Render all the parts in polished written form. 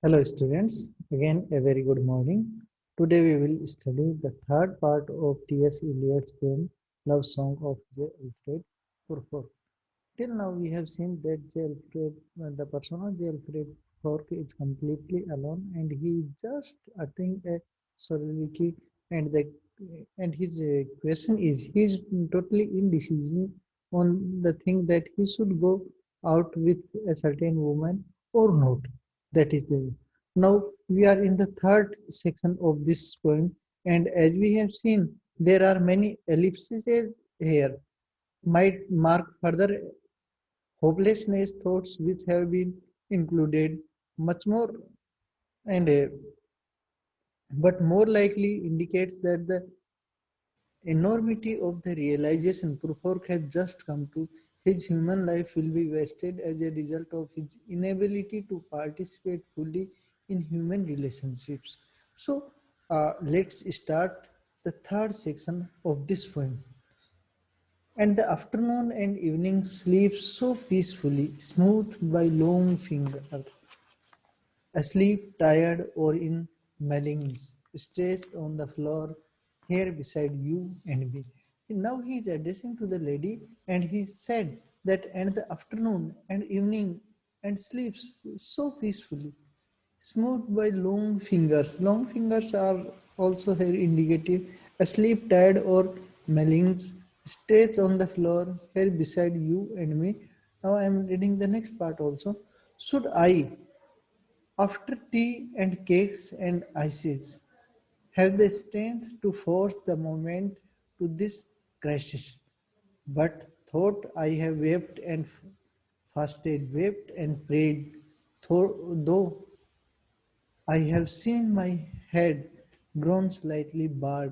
Hello students, again a very good morning. Today we will study the third part of T.S. Eliot's poem Love Song of J. Alfred Prufrock. Till now we have seen that J. Alfred, the persona J. Alfred Prufrock is completely alone and he is just uttering a soliloquy and his question is he is totally indecision on the thing that he should go out with a certain woman or not. That is the now we are in the third section of this poem, and as we have seen, there are many ellipses here. Might mark further hopelessness thoughts which have been included much more and but more likely indicates that the enormity of the realization Prufrock has just come to. His human life will be wasted as a result of his inability to participate fully in human relationships. So, let's start the third section of this poem. And the afternoon and evening sleep so peacefully, smoothed by long fingers, asleep, tired, or in malings, stretched on the floor here beside you and me. Now he is addressing to the lady, and he said that and the afternoon and evening and sleeps so peacefully, smoothed by long fingers. Long fingers are also here indicative. Asleep, tired, or malings, stretched on the floor here beside you and me. Now I am reading the next part also. Should I, after tea and cakes and ices, have the strength to force the moment to this crisis. But thought I have wept and fasted, wept and prayed, though I have seen my head grown slightly bald,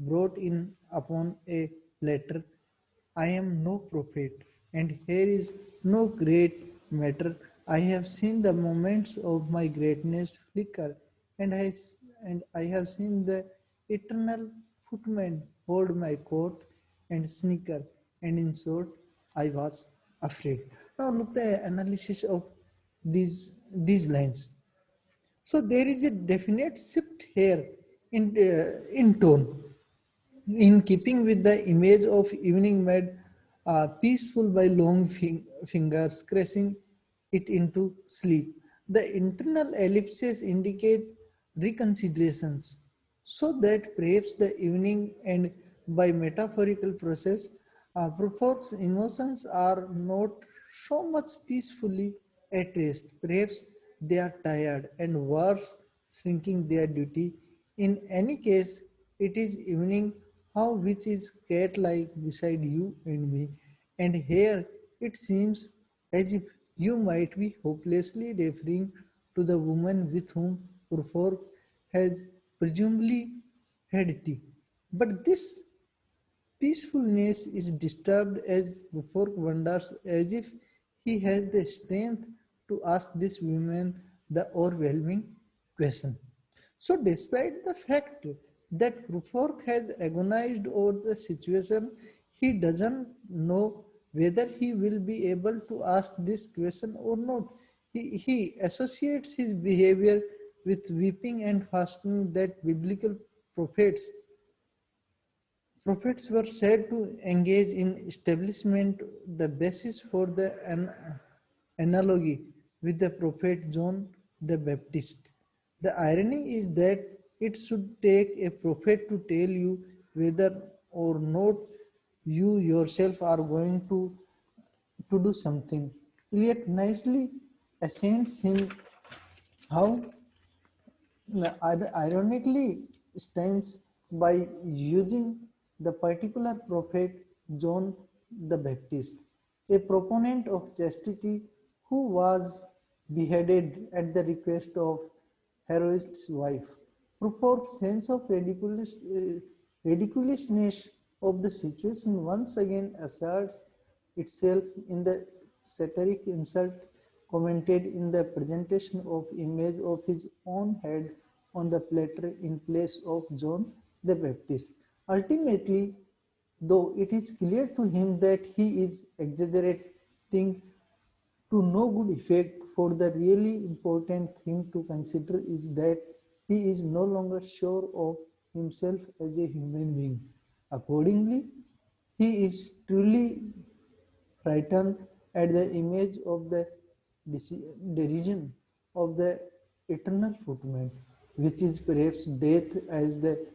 brought in upon a platter. I am no prophet, and here is no great matter. I have seen the moments of my greatness flicker, and I have seen the eternal footman hold my coat and sneaker, and in short, I was afraid. Now look the analysis of these lines. So there is a definite shift here in tone, in keeping with the image of evening made peaceful by long fingers caressing it into sleep. The internal ellipses indicate reconsiderations, so that perhaps the evening and by metaphorical process, Prufrock's emotions are not so much peacefully at rest. Perhaps they are tired and worse, shrinking their duty. In any case, it is evening, how which is cat-like beside you and me, and here it seems as if you might be hopelessly referring to the woman with whom Prufrock has presumably had tea. But this peacefulness is disturbed as Prufrock wonders as if he has the strength to ask this woman the overwhelming question. So, despite the fact that Prufrock has agonized over the situation, he doesn't know whether he will be able to ask this question or not. He associates his behavior with weeping and fasting that biblical prophets Prophets were said to engage in establishment the basis for the analogy with the prophet John the Baptist. The irony is that it should take a prophet to tell you whether or not you yourself are going to do something. Eliot nicely ascends him how ironically stands by using the particular prophet John the Baptist, a proponent of chastity who was beheaded at the request of Herod's wife. Prufrock's sense of ridiculousness of the situation once again asserts itself in the satiric insult commented in the presentation of image of his own head on the platter in place of John the Baptist. Ultimately, though it is clear to him that he is exaggerating to no good effect, for the really important thing to consider is that he is no longer sure of himself as a human being. Accordingly, he is truly frightened at the image of the derision of the eternal footman, which is perhaps death as the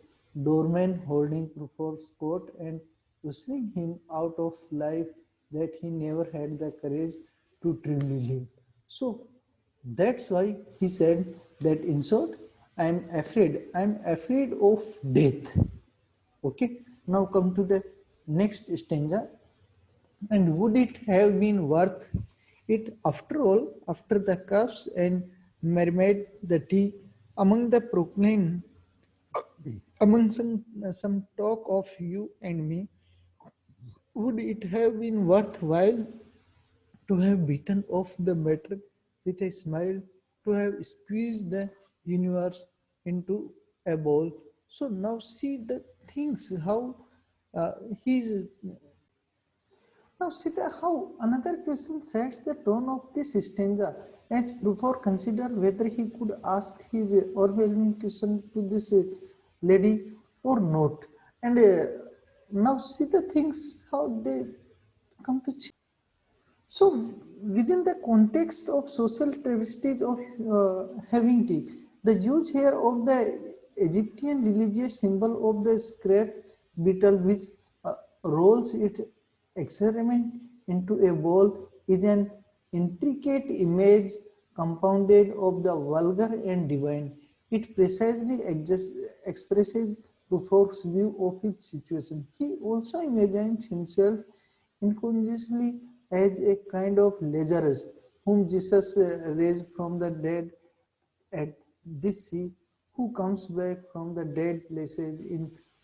doorman holding Prufrock's coat and ushering him out of life that he never had the courage to truly live. So that's why he said that in short, I'm afraid of death. Okay, now come to the next stanza. And would it have been worth it after all, after the cups and mermaid, the tea, among the proclaim, among some talk of you and me, would it have been worthwhile to have beaten off the matter with a smile, to have squeezed the universe into a bowl? So now see the things, how uh, he's now, Sita, how another question sets the tone of this stanza as Prufrock consider whether he could ask his overwhelming question to this lady or not. And now see the things how they come to change. So, within the context of social travesties of having tea, the use here of the Egyptian religious symbol of the scrap beetle, which uh, rolls its excrement into a bowl, is an intricate image compounded of the vulgar and divine. It precisely expresses Prufrock's view of his situation. He also imagines himself unconsciously as a kind of Lazarus whom Jesus raised from the dead at this sea, who comes back from the dead places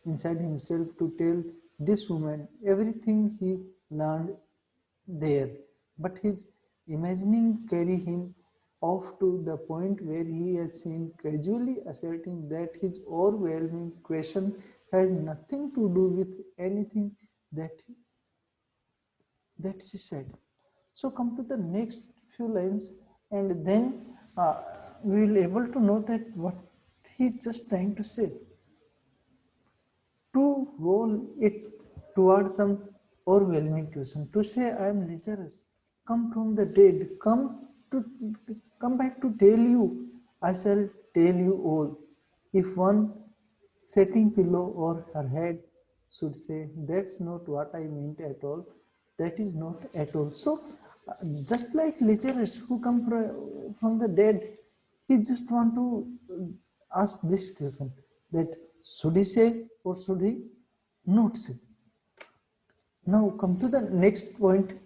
inside himself to tell this woman everything he learned there. But his imagining carry him off to the point where he has seen casually asserting that his overwhelming question has nothing to do with anything that that she said. So come to the next few lines, and then we will able to know that what he's just trying to say. To roll it towards some overwhelming question. To say I am Lazarus, come from the dead, to come back to tell you. I shall tell you all. If one setting pillow or her head should say, that's not what I meant at all. That is not at all. So, just like Lazarus who come from the dead, he just want to ask this question that should he say or should he not say? Now come to the next point.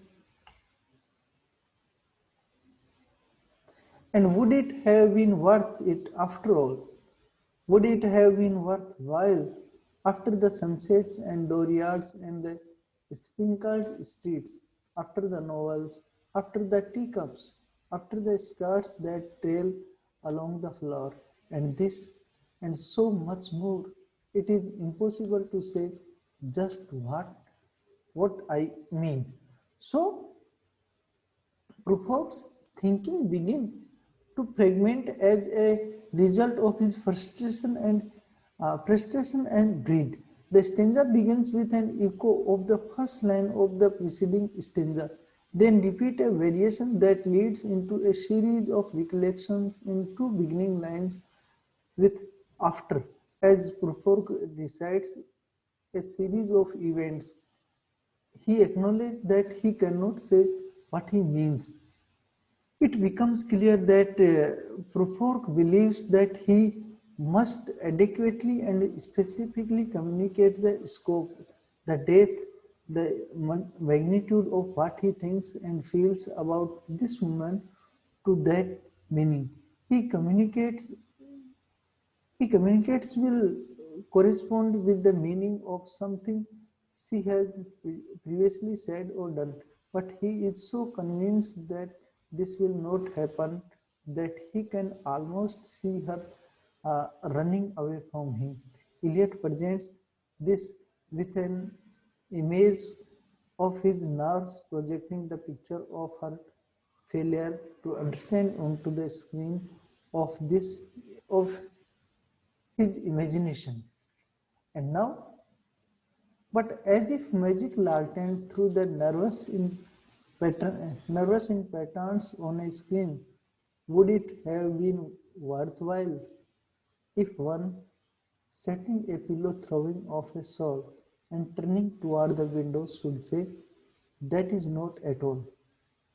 And would it have been worth it after all? Would it have been worthwhile after the sunsets and dooryards and the sprinkled streets, after the novels, after the teacups, after the skirts that trail along the floor, and this and so much more? It is impossible to say just what I mean. So Prufrock's thinking began to fragment as a result of his frustration and greed. The stanza begins with an echo of the first line of the preceding stanza, then repeat a variation that leads into a series of recollections in two beginning lines with after, as Prufrock recites a series of events. He acknowledged that he cannot say what he means. It becomes clear that Prufrock believes that he must adequately and specifically communicate the scope, the depth, the magnitude of what he thinks and feels about this woman to that meaning. He communicates he communicates will correspond with the meaning of something she has previously said or done, but he is so convinced that this will not happen that he can almost see her running away from him. Eliot presents this with an image of his nerves projecting the picture of her failure to understand onto the screen of this of his imagination. And now, but as if magic lantern through the nervous in patterns on a screen, would it have been worthwhile if one setting a pillow throwing off a soul and turning toward the window should say, that is not at all.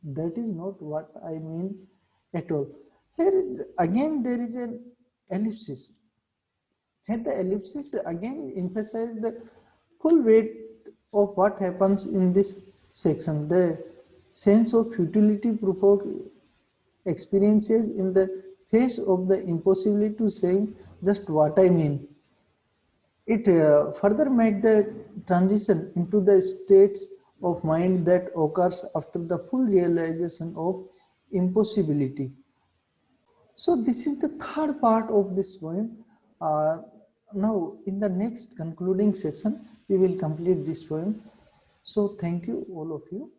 That is not what I mean at all. Here again there is an ellipsis. Here the ellipsis again emphasizes the full weight of what happens in this section. The sense of futility Prufrock experiences in the face of the impossibility to saying just what I mean. It further makes the transition into the states of mind that occurs after the full realization of impossibility. So this is the third part of this poem. Uh, Now in the next concluding section, we will complete this poem. So thank you all of you.